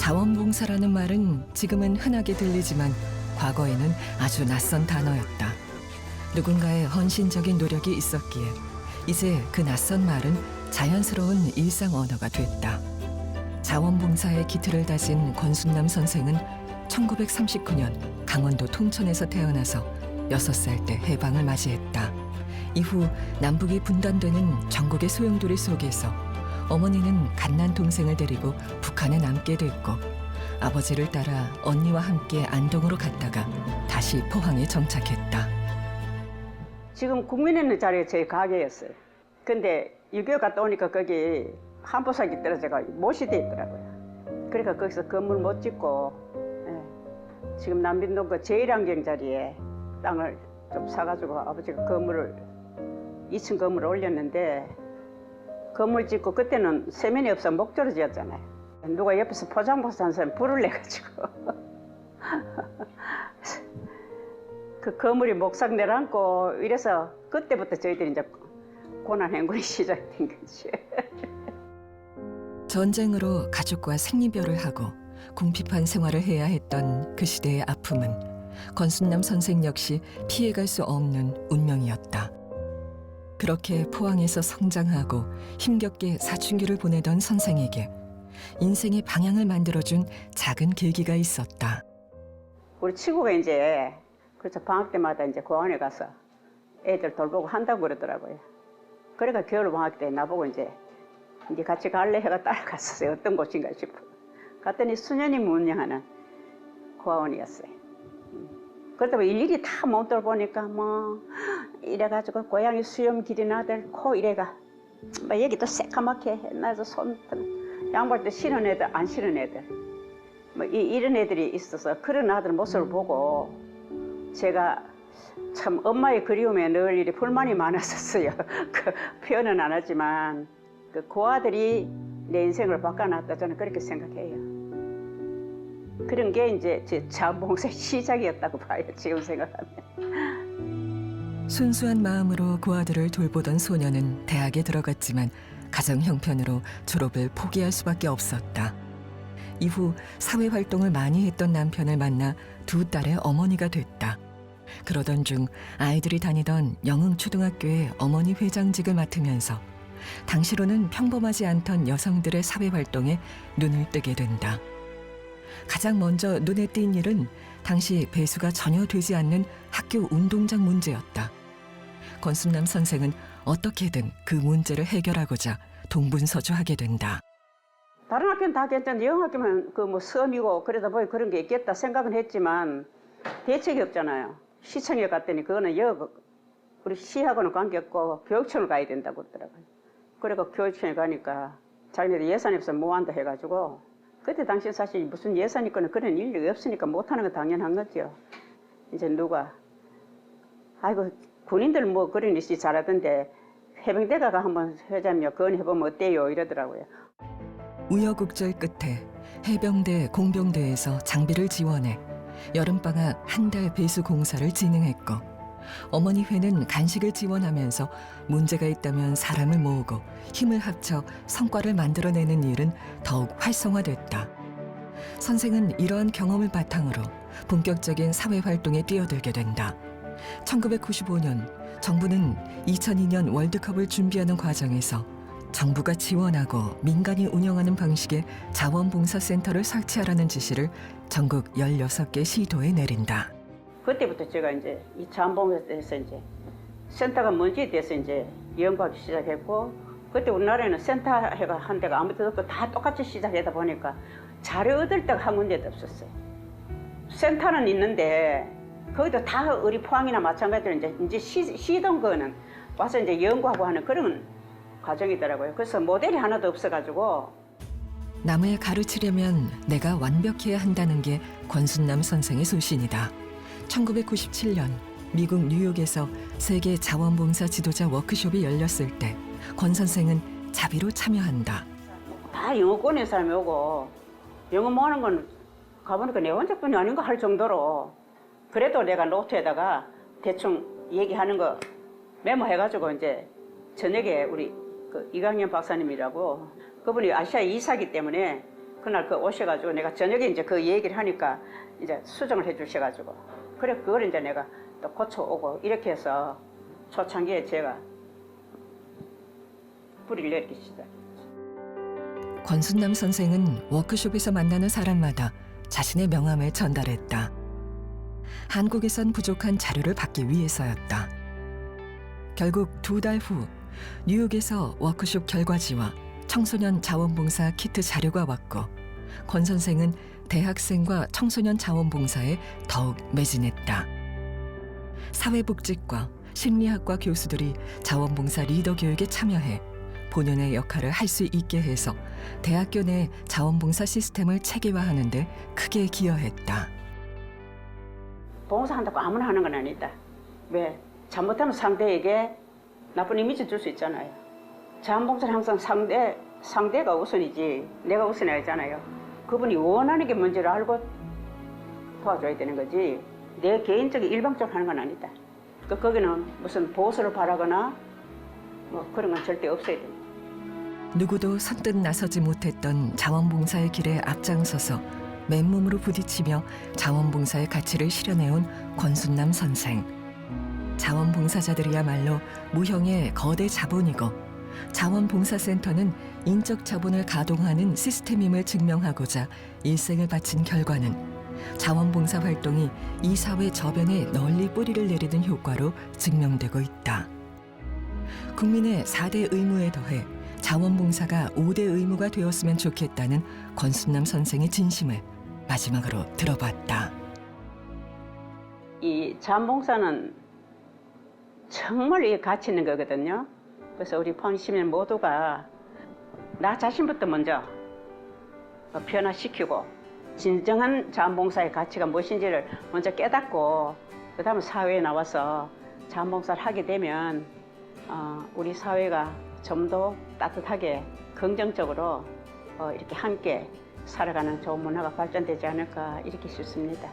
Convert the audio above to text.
자원봉사라는 말은 지금은 흔하게 들리지만 과거에는 아주 낯선 단어였다. 누군가의 헌신적인 노력이 있었기에 이제 그 낯선 말은 자연스러운 일상 언어가 됐다. 자원봉사의 기틀을 다진 권순남 선생은 1939년 강원도 통천에서 태어나서 6살 때 해방을 맞이했다. 이후 남북이 분단되는 전국의 소용돌이 속에서 어머니는 갓난 동생을 데리고 북한에 남게 됐고 아버지를 따라 언니와 함께 안동으로 갔다가 다시 포항에 정착했다. 지금 국민에 있는 자리에 저희 가게였어요. 근데 6.25 갔다 오니까 거기 한보석이 떨어져가 못이 돼 있더라고요. 그러니까 거기서 건물 못 짓고 지금 남빈동 그 제1환경 자리에 땅을 좀 사가지고 아버지가 건물을 2층 건물을 올렸는데 건물 짓고 그때는 세면이 없어 목조로 지었잖아요. 누가 옆에서 포장버스 한 사람 불을 내가지고 그 건물이 목상 내려앉고 이래서 그때부터 저희들이 이제 고난 행군이 시작된 거지. 전쟁으로 가족과 생리별을 하고 궁핍한 생활을 해야 했던 그 시대의 아픔은 권순남 선생 역시 피해갈 수 없는 운명이었다. 그렇게 포항에서 성장하고 힘겹게 사춘기를 보내던 선생에게 인생의 방향을 만들어준 작은 계기가 있었다. 우리 친구가 이제 그래서 방학 때마다 이제 고아원에 가서 애들 돌보고 한다고 그러더라고요. 그러니까 겨울 방학 때 나보고 이제 같이 갈래 해가 따라갔었어요. 어떤 곳인가 싶어. 갔더니 수녀님 운영하는 고아원이었어요. 그러다 보니 일일이 다 못 돌보니까 뭐 이래가지고 고양이 수염 기린 아들 코 이래가 막 여기도 새까맣게 나서 손 양발도 신은 애들 안 신은 애들 뭐 이런 애들이 있어서 그런 아들 모습을 보고 제가 참 엄마의 그리움에 늘 이리 불만이 많았었어요. 그 표현은 안 하지만 그 아들이 내 인생을 바꿔놨다 저는 그렇게 생각해요. 그런 게 이제 제 자원봉사의 시작이었다고 봐요. 지금 생각하면. 순수한 마음으로 그 아들을 돌보던 소녀는 대학에 들어갔지만 가정 형편으로 졸업을 포기할 수밖에 없었다. 이후 사회활동을 많이 했던 남편을 만나 두 딸의 어머니가 됐다. 그러던 중 아이들이 다니던 영흥초등학교의 어머니 회장직을 맡으면서 당시로는 평범하지 않던 여성들의 사회활동에 눈을 뜨게 된다. 가장 먼저 눈에 띈 일은 당시 배수가 전혀 되지 않는 학교 운동장 문제였다. 권순남 선생은 어떻게든 그 문제를 해결하고자 동분서주하게 된다. 다른 학교는 다 괜찮은데 영학교면 그 뭐 섬이고 그러다 보니 그런 게 있겠다 생각은 했지만 대책이 없잖아요. 시청에 갔더니 그거는 우리 시하고는 관계없고 교육청을 가야 된다고 그러더라고요. 그래서 교육청에 가니까 자기네들 예산이 없어 뭐 한다 해가지고 그때 당시 사실 무슨 예산 있거나 그런 일이 없으니까 못하는 건 당연한 거죠. 이제 누가 아이고 군인들 뭐 그런 일이 잘하던데 해병대가가 한번 회장님 건의해보면 어때요 이러더라고요. 우여곡절 끝에 해병대 공병대에서 장비를 지원해 여름방학 한 달 배수 공사를 진행했고 어머니 회는 간식을 지원하면서 문제가 있다면 사람을 모으고 힘을 합쳐 성과를 만들어내는 일은 더욱 활성화됐다. 선생은 이러한 경험을 바탕으로 본격적인 사회활동에 뛰어들게 된다. 1995년 정부는 2002년 월드컵을 준비하는 과정에서 정부가 지원하고 민간이 운영하는 방식의 자원봉사센터를 설치하라는 지시를 전국 16개 시도에 내린다. 그때부터 제가 이제 이 자원봉사에서 이제 센터가 뭔지에 대해서 이제 연구하기 시작했고 그때 우리나라에는 센터가 한 데가 아무 데도 없고 다 똑같이 시작하다 보니까 자료 얻을 데가 한 군데도 없었어요. 센터는 있는데 거기도 다 우리 포항이나 마찬가지로 이제 시던 거는 와서 이제 연구하고 하는 그런 과정이더라고요. 그래서 모델이 하나도 없어가지고 남을 가르치려면 내가 완벽해야 한다는 게 권순남 선생의 소신이다. 1997년 미국 뉴욕에서 세계 자원봉사 지도자 워크숍이 열렸을 때 권 선생은 자비로 참여한다. 다 영어권의 사람이 오고 영어 뭐 하는 건 가보니까 내 혼자뿐이 아닌가 할 정도로 그래도 내가 노트에다가 대충 얘기하는 거 메모해가지고 이제 저녁에 우리 그 이강현 박사님이라고 그분이 아시아 이사기 때문에 그날 그 오셔가지고 내가 저녁에 이제 그 얘기를 하니까 이제 수정을 해주셔가지고 그래 그걸 이제 내가 또 고쳐오고 이렇게 해서 초창기에 제가 뿌리를 내리기 시작했죠. 권순남 선생은 워크숍에서 만나는 사람마다 자신의 명함을 전달했다. 한국에선 부족한 자료를 받기 위해서였다. 결국 2달 후 뉴욕에서 워크숍 결과지와 청소년 자원봉사 키트 자료가 왔고 권 선생은 대학생과 청소년 자원봉사에 더욱 매진했다. 사회복지과, 심리학과 교수들이 자원봉사 리더 교육에 참여해 본연의 역할을 할 수 있게 해서 대학교 내 자원봉사 시스템을 체계화하는 데 크게 기여했다. 봉사한다고 아무나 하는 건 아니다. 왜? 잘못하면 상대에게 나쁜 이미지 줄 수 있잖아요. 자원봉사는 항상 상대가 우선이지 내가 우선이 아니잖아요. 그분이 원하는 게 뭔지를 알고 도와줘야 되는 거지 내 개인적인 일방적으로 하는 건 아니다. 그러니까 거기는 무슨 보수를 바라거나 뭐 그런 건 절대 없어야 됩니다. 누구도 선뜻 나서지 못했던 자원봉사의 길에 앞장서서 맨몸으로 부딪히며 자원봉사의 가치를 실현해온 권순남 선생. 자원봉사자들이야말로 무형의 거대 자본이고 자원봉사센터는 인적 자본을 가동하는 시스템임을 증명하고자 일생을 바친 결과는 자원봉사 활동이 이 사회 저변에 널리 뿌리를 내리는 효과로 증명되고 있다. 국민의 4대 의무에 더해 자원봉사가 5대 의무가 되었으면 좋겠다는 권순남 선생의 진심을 마지막으로 들어봤다. 이 자원봉사는 정말 이게 가치 있는 거거든요. 그래서 우리 포항 시민 모두가 나 자신부터 먼저 변화시키고 진정한 자원봉사의 가치가 무엇인지를 먼저 깨닫고 그 다음에 사회에 나와서 자원봉사를 하게 되면 우리 사회가 좀 더 따뜻하게 긍정적으로 이렇게 함께 살아가는 좋은 문화가 발전되지 않을까 이렇게 싶습니다.